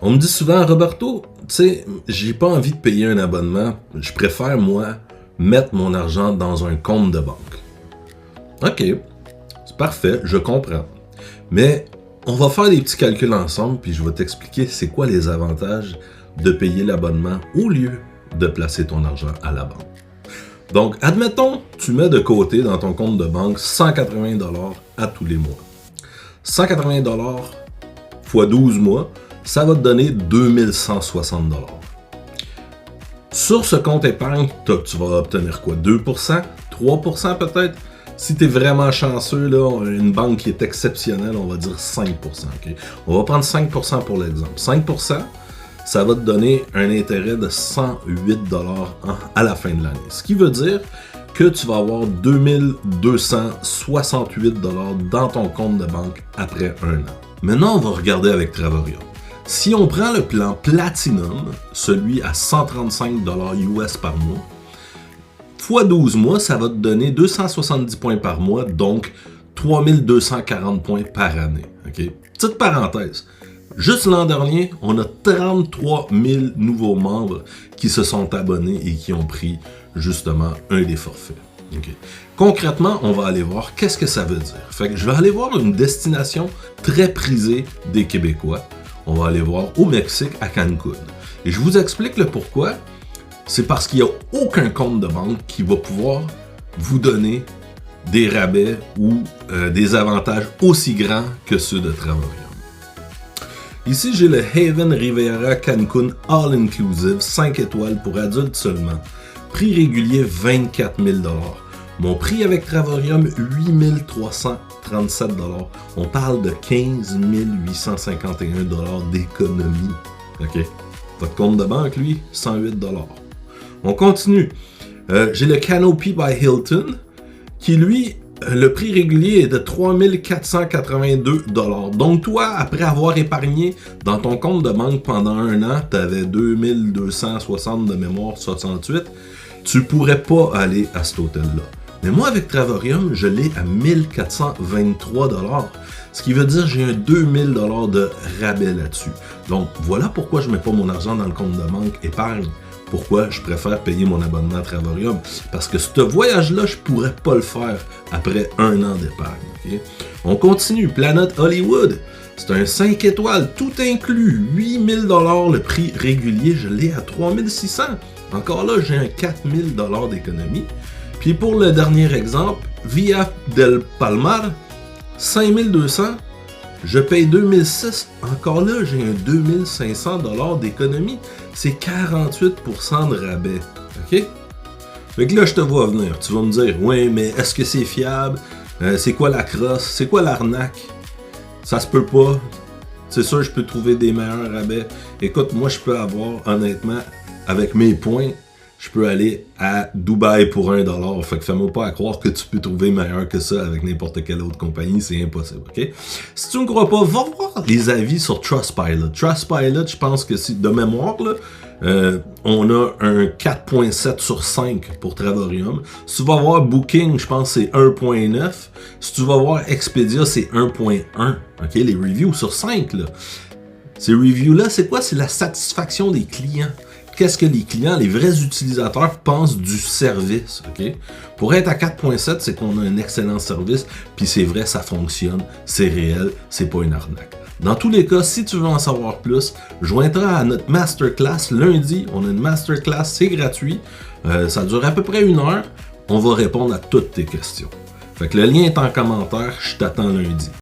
On me dit souvent, Roberto, tu sais, j'ai pas envie de payer un abonnement. Je préfère, moi, mettre mon argent dans un compte de banque. OK, c'est parfait, je comprends. Mais on va faire des petits calculs ensemble, puis je vais t'expliquer c'est quoi les avantages de payer l'abonnement au lieu de placer ton argent à la banque. Donc, admettons, tu mets de côté dans ton compte de banque 180$ à tous les mois. 180$ fois 12 mois, ça va te donner 2160$. Sur ce compte épargne, tu vas obtenir quoi? 2%? 3% peut-être? Si tu es vraiment chanceux, là, une banque qui est exceptionnelle, on va dire 5%. Okay? On va prendre 5% pour l'exemple. 5%, ça va te donner un intérêt de 108$ à la fin de l'année. Ce qui veut dire que tu vas avoir 2268$ dans ton compte de banque après un an. Maintenant, on va regarder avec Travarium. Si on prend le plan Platinum, celui à 135$ US par mois, fois 12 mois, ça va te donner 270 points par mois, donc 3240 points par année. Okay? Petite parenthèse, juste l'an dernier, on a 33 000 nouveaux membres qui se sont abonnés et qui ont pris justement un des forfaits. Okay. Concrètement, on va aller voir qu'est-ce que ça veut dire. Fait que je vais aller voir une destination très prisée des Québécois. On va aller voir au Mexique, à Cancun. Et je vous explique le pourquoi. C'est parce qu'il n'y a aucun compte de banque qui va pouvoir vous donner des rabais ou des avantages aussi grands que ceux de Travarium. Ici, j'ai le Haven Riviera Cancun All Inclusive 5 étoiles pour adultes seulement. Prix régulier 24 000$. Mon prix avec Travarium, 8 337$. On parle de 15 851$ d'économie. OK. Votre compte de banque, lui, 108$. On continue. J'ai le Canopy by Hilton, qui, lui, le prix régulier est de 3 482$. Donc, toi, après avoir épargné dans ton compte de banque pendant un an, tu avais 2260 de mémoire, 68, tu pourrais pas aller à cet hôtel-là. Mais moi, avec Travarium, je l'ai à 1423$. Ce qui veut dire que j'ai un 2000$ de rabais là-dessus. Donc, voilà pourquoi je ne mets pas mon argent dans le compte de banque épargne. Pourquoi je préfère payer mon abonnement à Travarium? Parce que ce voyage-là, je ne pourrais pas le faire après un an d'épargne. Okay? On continue. Planet Hollywood. C'est un 5 étoiles, tout inclus. 8000$ le prix régulier, je l'ai à 3600$. Encore là, j'ai un 4000$ d'économie. Puis pour le dernier exemple, Via del Palmar, 5200$, je paye 2006$. Encore là, j'ai un 2500$ d'économie. C'est 48% de rabais. OK? Fait que là, je te vois venir. Tu vas me dire, ouais, mais est-ce que c'est fiable? C'est quoi la crosse? C'est quoi l'arnaque? Ça se peut pas. C'est sûr, je peux trouver des meilleurs rabais. Écoute, moi, je peux avoir, honnêtement, avec mes points, je peux aller à Dubaï pour 1$. Fait que fais-moi pas à croire que tu peux trouver meilleur que ça avec n'importe quelle autre compagnie. C'est impossible, OK? Si tu ne me crois pas, va voir les avis sur Trustpilot. Trustpilot, je pense que c'est de mémoire, là, on a un 4.7 sur 5 pour Travarium. Si tu vas voir Booking, je pense que c'est 1.9. Si tu vas voir Expedia, c'est 1.1. OK? Les reviews sur 5, là. Ces reviews-là, c'est quoi? C'est la satisfaction des clients. Qu'est-ce que les clients, les vrais utilisateurs pensent du service, OK? Pour être à 4.7, c'est qu'on a un excellent service, puis c'est vrai, ça fonctionne, c'est réel, c'est pas une arnaque. Dans tous les cas, si tu veux en savoir plus, joins-toi à notre masterclass lundi. On a une masterclass, c'est gratuit. Ça dure à peu près 1 heure. On va répondre à toutes tes questions. Fait que le lien est en commentaire, je t'attends lundi.